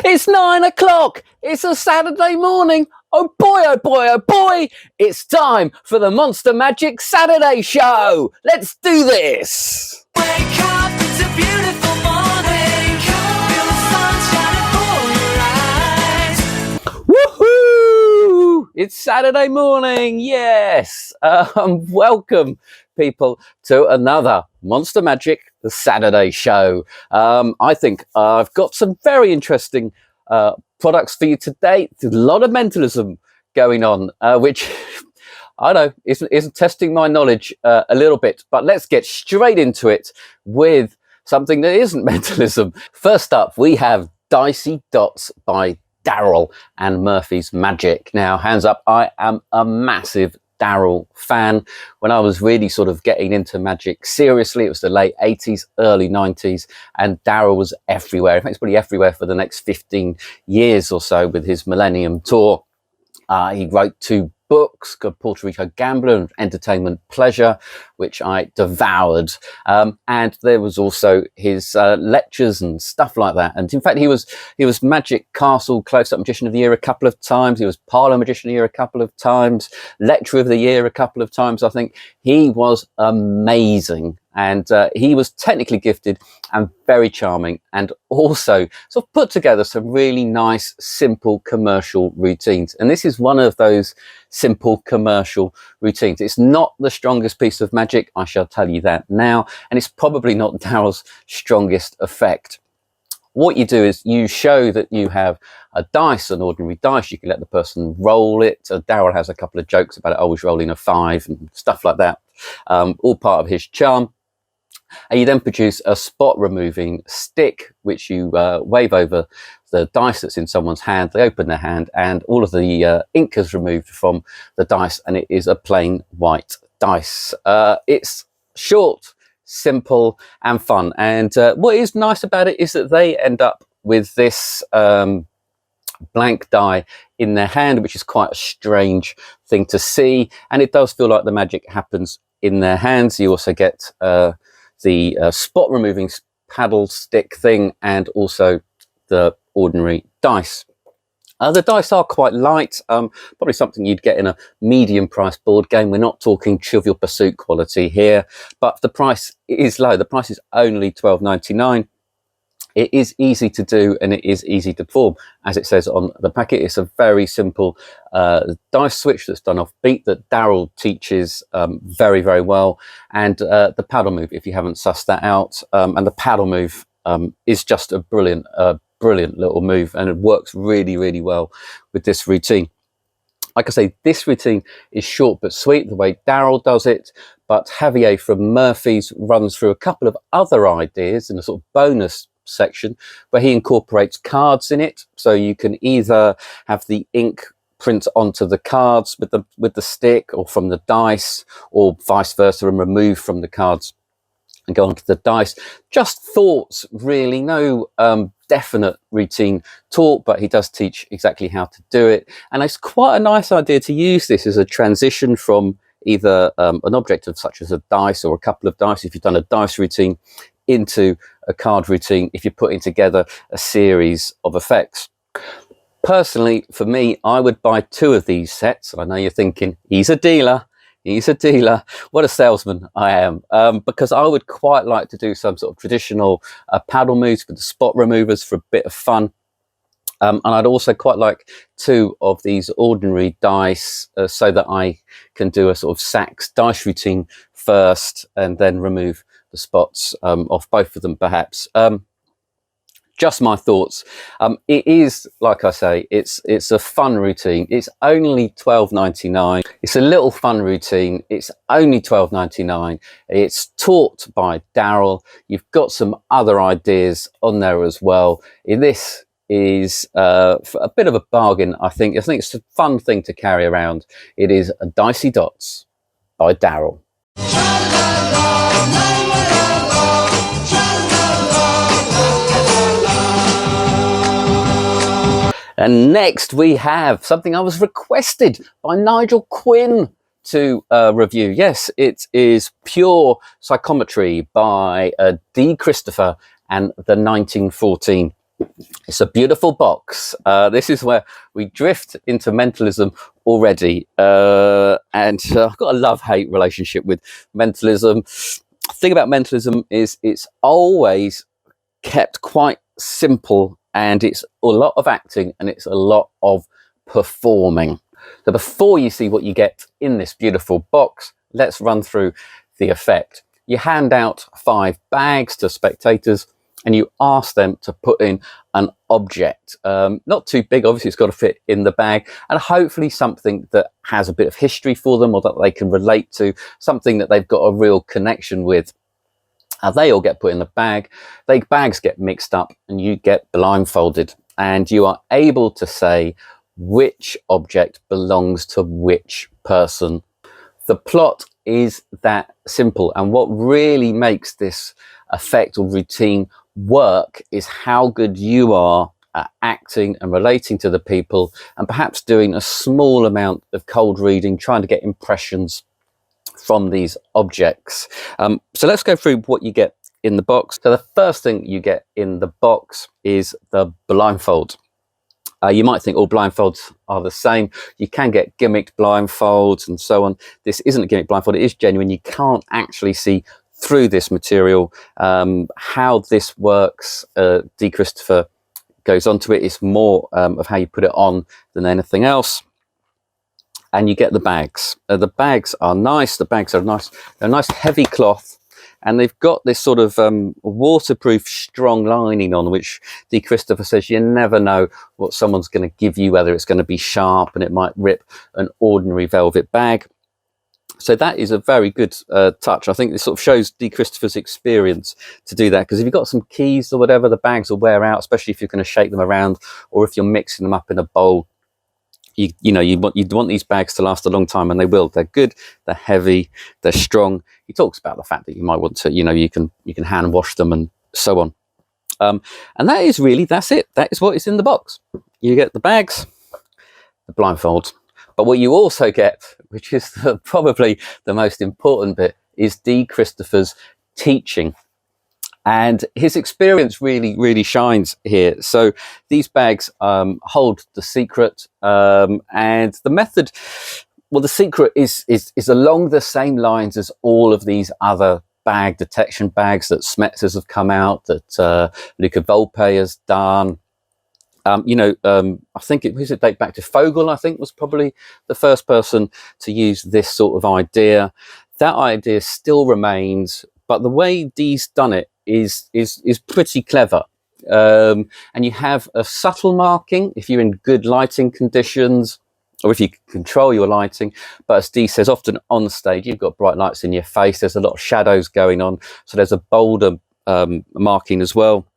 It's 9 o'clock. It's a Saturday morning. Oh boy, oh boy, oh boy. It's time for the Monster Magic Saturday Show. Let's do this. Wake up, it's a beautiful morning. Feel the sun shining for your eyes. Woohoo! It's Saturday morning. Yes. Welcome, people, to another Monster Magic the Saturday Show. I think I've got some very interesting products for you today. There's a lot of mentalism going on, which I know isn't testing my knowledge a little bit, but let's get straight into it with something that isn't mentalism. First up, we have Dicey Dots by Daryl and Murphy's Magic. Now, hands up, I am a massive Daryl fan. When I was really sort of getting into magic seriously, it was the late 80s, early 90s, and Daryl was everywhere. I think it's probably everywhere for the next 15 years or so with his Millennium Tour. He wrote 2 books, Puerto Rico Gambler and Entertainment Pleasure, which I devoured. And there was also his lectures and stuff like that. And in fact, he was Magic Castle Close-Up Magician of the Year a couple of times. He was Parlour Magician of the Year a couple of times. Lecturer of the Year a couple of times, I think. He was amazing. And he was technically gifted and very charming, and also sort of put together some really nice, simple commercial routines. And this is one of those simple commercial routines. It's not the strongest piece of magic, I shall tell you that now, and it's probably not Daryl's strongest effect. What you do is you show that you have a dice, an ordinary dice. You can let the person roll it. Daryl has a couple of jokes about it, always rolling a 5 and stuff like that. All part of his charm. And you then produce a spot removing stick, which you wave over the dice that's in someone's hand. They open their hand and all of the ink is removed from the dice, and it is a plain white dice. It's short, simple and fun. And what is nice about it is that they end up with this blank die in their hand, which is quite a strange thing to see. And it does feel like the magic happens in their hands. You also get the spot removing paddle stick thing, and also the ordinary dice. The dice are quite light, probably something you'd get in a medium price board game. We're not talking Trivial Pursuit quality here, but the price is low. The price is only $12.99. It is easy to do and it is easy to perform. As it says on the packet, it's a very simple dice switch that's done off beat that Daryl teaches very, very well. And the paddle move, if you haven't sussed that out, and the paddle move is just a brilliant little move, and it works really, really well with this routine. Like I say, this routine is short but sweet, the way Daryl does it, but Javier from Murphy's runs through a couple of other ideas in a sort of bonus section where he incorporates cards in it. So you can either have the ink print onto the cards with the stick, or from the dice, or vice versa, and remove from the cards and go onto the dice. Just thoughts, really. No definite routine taught, but he does teach exactly how to do it. And it's quite a nice idea to use this as a transition from either an object of such as a dice or a couple of dice, if you've done a dice routine, into a card routine if you're putting together a series of effects. Personally, for me, I would buy 2 of these sets. I know you're thinking, he's a dealer. He's a dealer. What a salesman I am. Because I would quite like to do some sort of traditional paddle moves with the spot removers for a bit of fun. And I'd also quite like 2 of these ordinary dice so that I can do a sort of Sachs dice routine first and then remove the spots off both of them, perhaps. Just my thoughts. It is, like I say, it's a fun routine. It's only $12.99. It's a little fun routine. It's only $12.99. It's taught by Daryl. You've got some other ideas on there as well. This is a bit of a bargain, I think. I think it's a fun thing to carry around. It is a Dicey Dots by Daryl. And next we have something I was requested by Nigel Quinn to review. Yes, it is Pure Psychometry by D. Christopher and the 1914 It's a beautiful box. This is where we drift into mentalism already. And I've got a love-hate relationship with mentalism. The thing about mentalism is it's always kept quite simple, and it's a lot of acting and it's a lot of performing. So before you see what you get in this beautiful box, let's run through the effect. You hand out 5 bags to spectators and you ask them to put in an object, not too big, obviously it's got to fit in the bag, and hopefully something that has a bit of history for them or that they can relate to, something that they've got a real connection with. They all get put in the bag, the bags get mixed up and you get blindfolded, and you are able to say which object belongs to which person. The plot is that simple, and what really makes this effect or routine work is how good you are at acting and relating to the people, and perhaps doing a small amount of cold reading, trying to get impressions from these objects. So let's go through what you get in the box. So the first thing you get in the box is the blindfold. You might think all blindfolds are the same. You can get gimmicked blindfolds and so on. This isn't a gimmick blindfold, it is genuine. You can't actually see through this material. How this works, D. Christopher goes onto it. It's more of how you put it on than anything else. And you get the bags. The bags are nice. The bags are nice. They're a nice heavy cloth, and they've got this sort of waterproof strong lining on, which D. Christopher says you never know what someone's going to give you, whether it's going to be sharp and it might rip an ordinary velvet bag. So that is a very good touch. I think this sort of shows D. Christopher's experience to do that, because if you've got some keys or whatever, the bags will wear out, especially if you're going to shake them around or if you're mixing them up in a bowl. You'd want these bags to last a long time, and they will. They're good, they're heavy, they're strong. He talks about the fact that you might want to, you can hand wash them and so on. And that's it. That is what is in the box. You get the bags, the blindfold. But what you also get, which is probably the most important bit, is D. Christopher's teaching. And his experience really shines here. So these bags hold the secret, and the method, well, the secret is along the same lines as all of these other bag detection bags that Smetzer's have come out, that Luca Volpe has done. I think it date back to Fogel, I think, was probably the first person to use this sort of idea. That idea still remains, but the way Dee's done it is pretty clever. And you have a subtle marking if you're in good lighting conditions, or if you control your lighting. But as Dee says, often on stage, you've got bright lights in your face, there's a lot of shadows going on, so there's a bolder marking as well.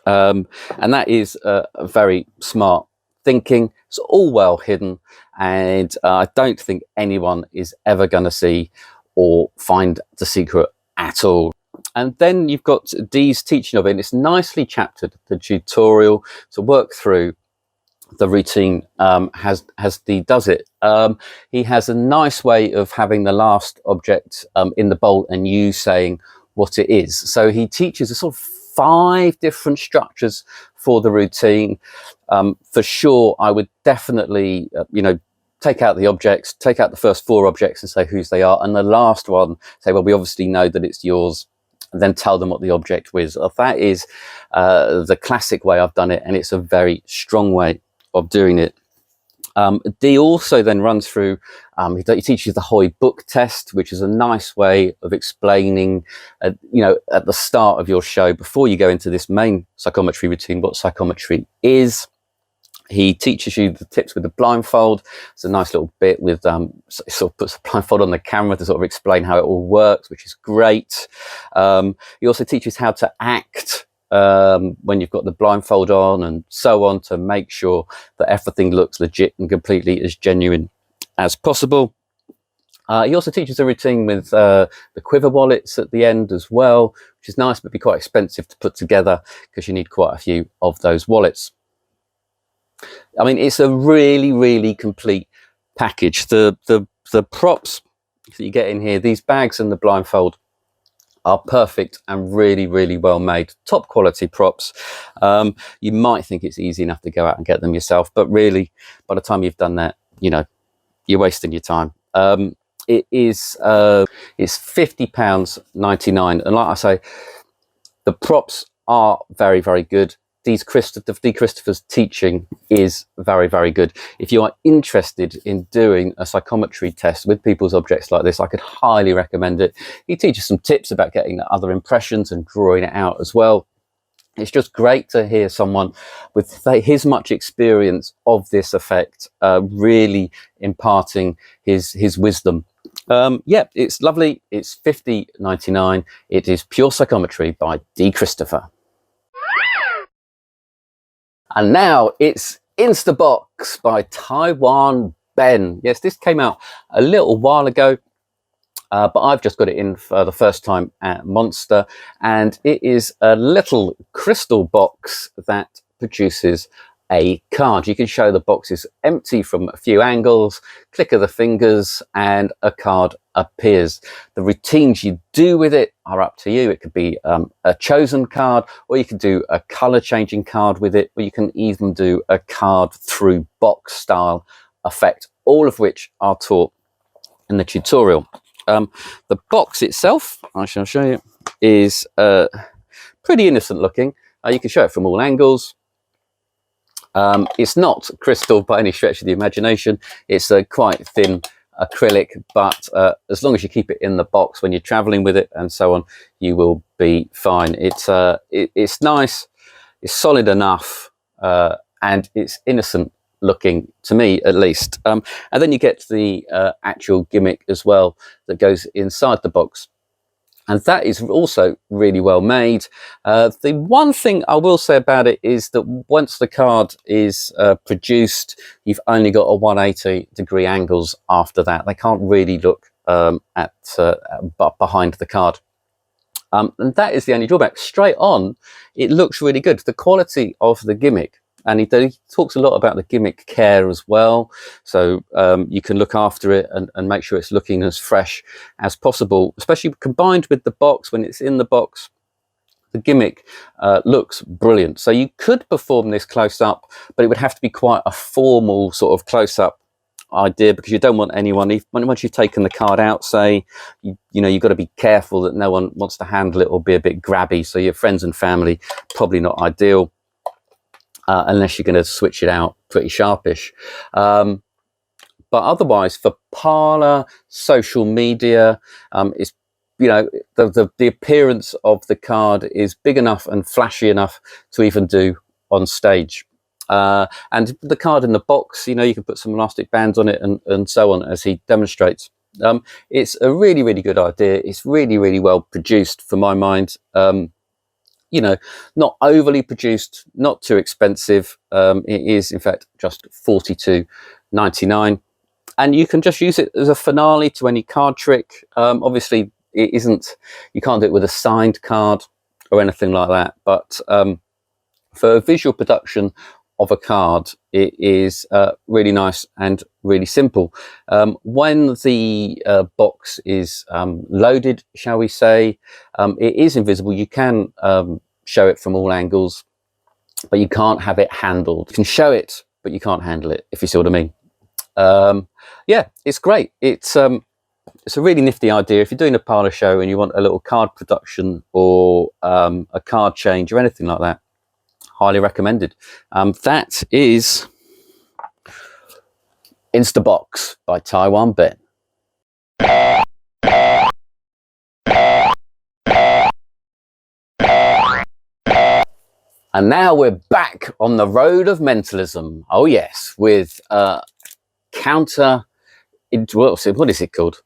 And that is a very smart thinking. It's all well hidden, and I don't think anyone is ever going to see or find the secret at all. And then you've got Dee's teaching of it, and it's nicely chaptered, the tutorial to work through the routine as Dee does it. He has a nice way of having the last object in the bowl and you saying what it is. So he teaches a sort of 5 different structures for the routine. For sure, I would definitely, take out the objects, take out the first 4 objects and say whose they are, and the last one say, well, we obviously know that it's yours, and then tell them what the object was. That is the classic way I've done it, and it's a very strong way of doing it. Dee also then runs through, he teaches the Hoy book test, which is a nice way of explaining, at the start of your show, before you go into this main psychometry routine, what psychometry is. He teaches you the tips with the blindfold. It's a nice little bit with, sort of puts a blindfold on the camera to sort of explain how it all works, which is great. He also teaches how to act when you've got the blindfold on and so on, to make sure that everything looks legit and completely as genuine as possible. He also teaches a routine with the quiver wallets at the end as well, which is nice, but be quite expensive to put together because you need quite a few of those wallets. I mean, it's a really complete package. The props that you get in here, these bags and the blindfold, are perfect and really, really well made. Top quality props. You might think it's easy enough to go out and get them yourself, but really, by the time you've done that, you know, you're wasting your time. It is it's £50.99, and like I say, the props are very, very good. D. Christopher's teaching is very, very good. If you are interested in doing a psychometry test with people's objects like this, I could highly recommend it. He teaches some tips about getting other impressions and drawing it out as well. It's just great to hear someone with his much experience of this effect really imparting his wisdom. Yeah, it's lovely. It's £50.99. It is Pure Psychometry by D. Christopher. And now it's Insta Box by Taiwan Ben. Yes, this came out a little while ago, but I've just got it in for the first time at Monster, and it is a little crystal box that produces a card. You can show the box is empty from a few angles, click of the fingers, and a card appears. The routines you do with it are up to you. It could be a chosen card, or you can do a color changing card with it, or you can even do a card through box style effect, all of which are taught in the tutorial. The box itself, I shall show you, is pretty innocent looking. You can show it from all angles. It's not crystal by any stretch of the imagination. It's a quite thin acrylic, but as long as you keep it in the box when you're traveling with it and so on, you will be fine. It's nice, it's solid enough, and it's innocent looking, to me at least. And then you get the actual gimmick as well that goes inside the box, and that is also really well made. The one thing I will say about it is that once the card is produced, you've only got a 180-degree angles after that. They can't really look at behind the card. And that is the only drawback. Straight on, it looks really good. The quality of the gimmick, and he talks a lot about the gimmick care as well. So you can look after it and make sure it's looking as fresh as possible, especially combined with the box. When it's in the box, the gimmick looks brilliant. So you could perform this close up, but it would have to be quite a formal sort of close up idea, because you don't want anyone, once you've taken the card out, say, you know, you've got to be careful that no one wants to handle it or be a bit grabby. So your friends and family, probably not ideal. Unless you're going to switch it out pretty sharpish. But otherwise, for parlor, social media, it's, you know, the appearance of the card is big enough and flashy enough to even do on stage. And the card in the box, you know, you can put some elastic bands on it and so on, as he demonstrates. It's a really, really good idea. It's really, really well produced for my mind. You know, not overly produced, not too expensive. It is, in fact, just £42.99, and you can just use it as a finale to any card trick. Obviously, it isn't. You can't do it with a signed card or anything like that. But for a visual production of a card, it is really nice and really simple. When the box is loaded, shall we say, it is invisible. You can show it from all angles, but you can't have it handled. You can show it, but you can't handle it, if you see what I mean. Yeah, it's great. It's a really nifty idea. If you're doing a parlor show and you want a little card production or a card change or anything like that, highly recommended. That is Insta Box by Taiwan Ben. And now we're back on the road of mentalism. Oh yes, with what is it called?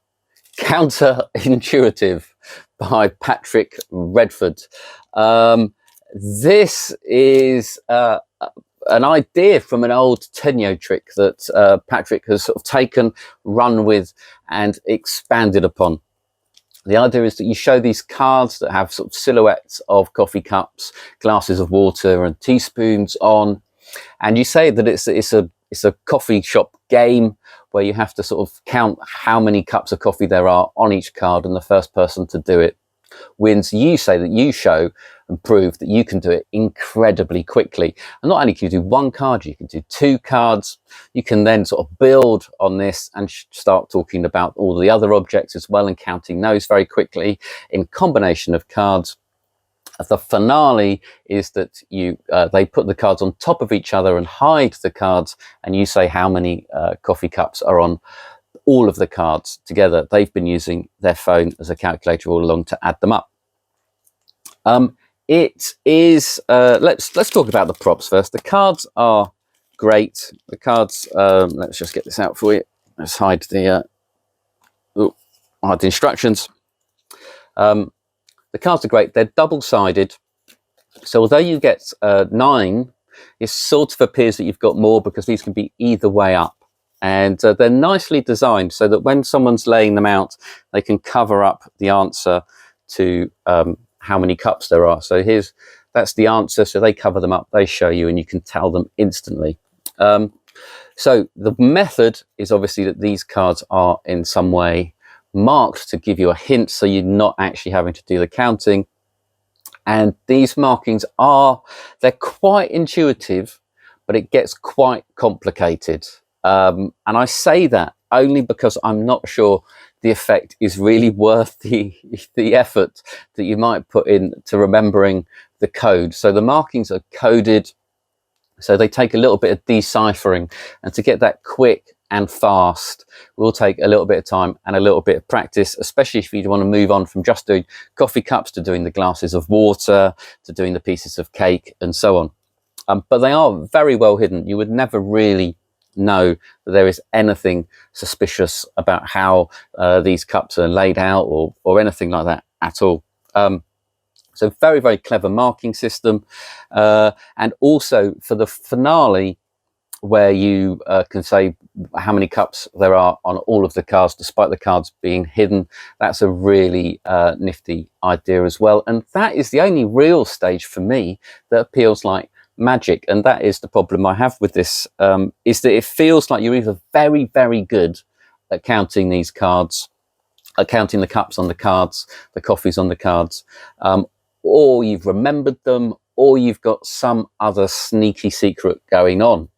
Counterintuitive by Patrick Redford. This is an idea from an old Tenyo trick that Patrick has sort of taken, run with, and expanded upon. The idea is that you show these cards that have sort of silhouettes of coffee cups, glasses of water, and teaspoons on, and you say that it's a coffee shop game where you have to sort of count how many cups of coffee there are on each card, and the first person to do it wins. You say that you show and prove that you can do it incredibly quickly. And not only can you do one card, you can do 2 cards. You can then sort of build on this and start talking about all the other objects as well and counting those very quickly in combination of cards. The finale is that they put the cards on top of each other and hide the cards, and you say how many coffee cups are on all of the cards together. They've been using their phone as a calculator all along to add them up. It is let's talk about the props first. The cards are great. The cards, let's just get this out for you. Let's hide the instructions. The cards are great. They're double-sided, so although you get 9, it sort of appears that you've got more because these can be either way up. And they're nicely designed so that when someone's laying them out, they can cover up the answer to how many cups there are. So that's the answer. So they cover them up, they show you, and you can tell them instantly. So the method is obviously that these cards are in some way marked to give you a hint, so you're not actually having to do the counting. And these markings they're quite intuitive, but it gets quite complicated. And I say that only because I'm not sure the effect is really worth the effort that you might put in to remembering the code. So the markings are coded, so they take a little bit of deciphering, and to get that quick and fast will take a little bit of time and a little bit of practice, especially if you want to move on from just doing coffee cups to doing the glasses of water, to doing the pieces of cake and so on. But they are very well hidden. You would never really know that there is anything suspicious about how these cups are laid out or anything like that at all. So very, very clever marking system. And also for the finale, where you can say how many cups there are on all of the cards, despite the cards being hidden. That's a really nifty idea as well. And that is the only real stage for me that appeals like magic. And that is the problem I have with this, is that it feels like you're either very, very good at counting these cards, at counting the cups on the cards, the coffees on the cards, or you've remembered them, or you've got some other sneaky secret going on.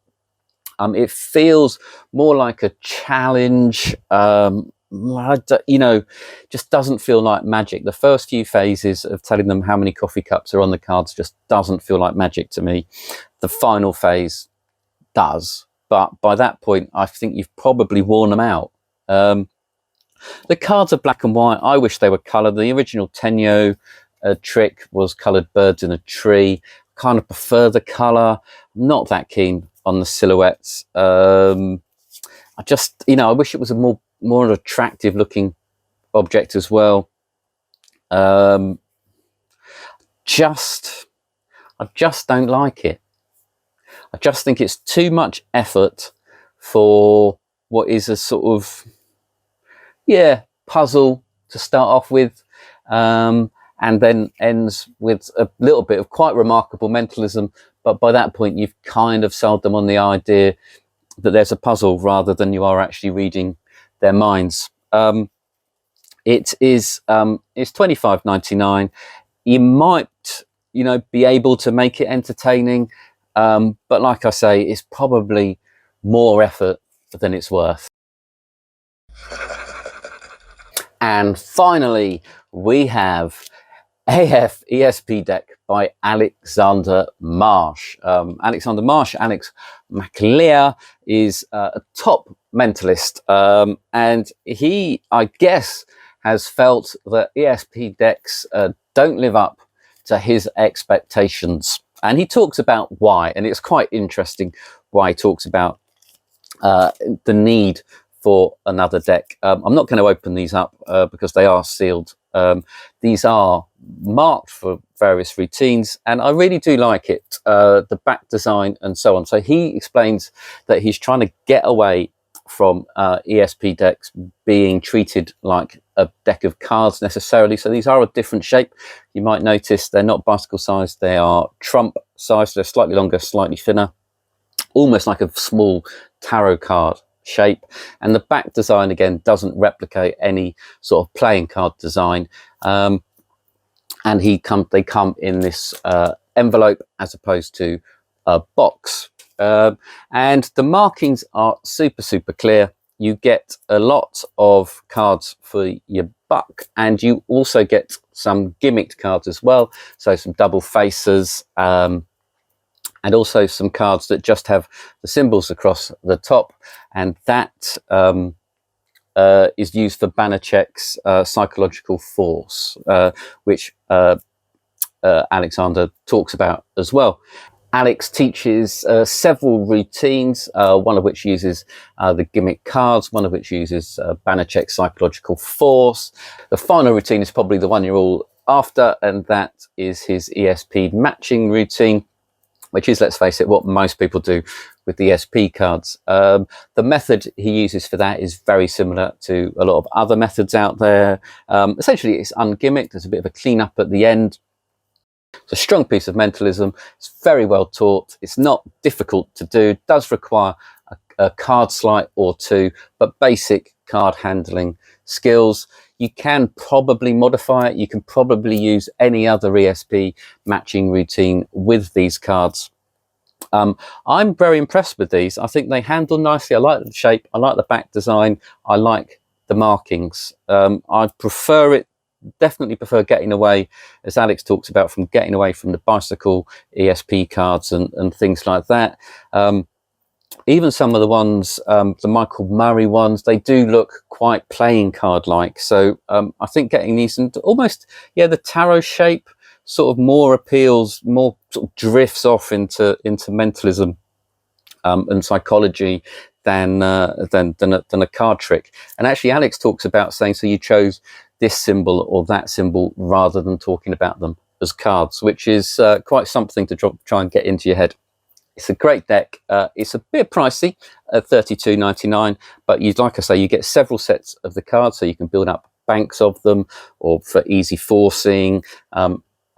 It feels more like a challenge, just doesn't feel like magic. The first few phases of telling them how many coffee cups are on the cards just doesn't feel like magic to me. The final phase does, but by that point, I think you've probably worn them out. The cards are black and white. I wish they were coloured. The original Tenyo trick was coloured birds in a tree. Kind of prefer the colour. I'm not that keen on the silhouettes. I wish it was a more attractive looking object as well. I just don't like it. I just think it's too much effort for what is a sort of puzzle to start off with, and then ends with a little bit of quite remarkable mentalism. But by that point, you've kind of sold them on the idea that there's a puzzle rather than you are actually reading their minds. It's $25.99. You might, be able to make it entertaining, but like I say, it's probably more effort than it's worth. And finally, we have AF ESP Deck by Alexander Marsh. Alexander Marsh, Alex McLear, is a top mentalist, and he, I guess, has felt that ESP decks don't live up to his expectations. And he talks about why, and it's quite interesting why he talks about the need for another deck. I'm not going to open these up because they are sealed. These are marked for various routines, and I really do like it, the back design and so on. So he explains that he's trying to get away from ESP decks being treated like a deck of cards necessarily. So these are a different shape. You might notice they're not bicycle sized, they are trump sized. They're slightly longer, slightly thinner, almost like a small tarot card shape. And the back design again doesn't replicate any sort of playing card design. and they come in this envelope as opposed to a box. And the markings are super clear. You get a lot of cards for your buck, and you also get some gimmicked cards as well, so some double faces, and also some cards that just have the symbols across the top, and that is used for Banachek's psychological force, which Alexander talks about as well. Alex teaches several routines, one of which uses the gimmick cards, one of which uses Banachek's psychological force. The final routine is probably the one you're all after, and that is his ESP matching routine, which is, let's face it, what most people do with the ESP cards. The method he uses for that is very similar to a lot of other methods out there. Essentially, it's ungimmicked. There's a bit of a clean-up at the end. It's a strong piece of mentalism. It's very well taught. It's not difficult to do. It does require a card sleight or two, but basic card handling skills. You can probably modify it. You can probably use any other ESP matching routine with these cards. I'm very impressed with these. I think they handle nicely. I like the shape. I like the back design. I like the markings. I prefer it. Definitely prefer getting away, as Alex talks about, from getting away from the bicycle ESP cards and things like that. Even some of the ones, the Michael Murray ones, they do look quite playing card like. So I think getting these into almost, the tarot shape sort of more appeals, more sort of drifts off into mentalism and psychology than a card trick. And actually, Alex talks about saying, so you chose this symbol or that symbol rather than talking about them as cards, which is quite something to try and get into your head. It's a great deck. It's a bit pricey at $32.99, but like I say, you get several sets of the cards, so you can build up banks of them, or for easy forcing,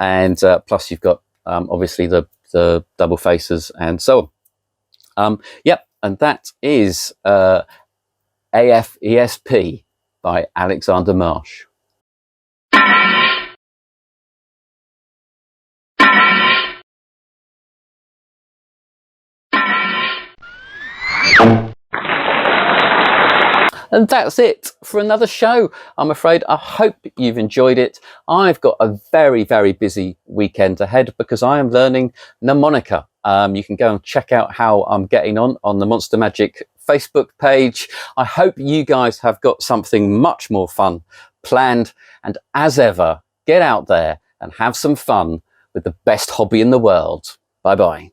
and plus you've got obviously the double faces and so on. Yep, and that is AFESP by Alexander Marsh. And that's it for another show, I'm afraid. I hope you've enjoyed it. I've got a very busy weekend ahead because I am learning mnemonica. You can go and check out how I'm getting on the Monster Magic Facebook page. I hope you guys have got something much more fun planned. And as ever, get out there and have some fun with the best hobby in the world. Bye-bye.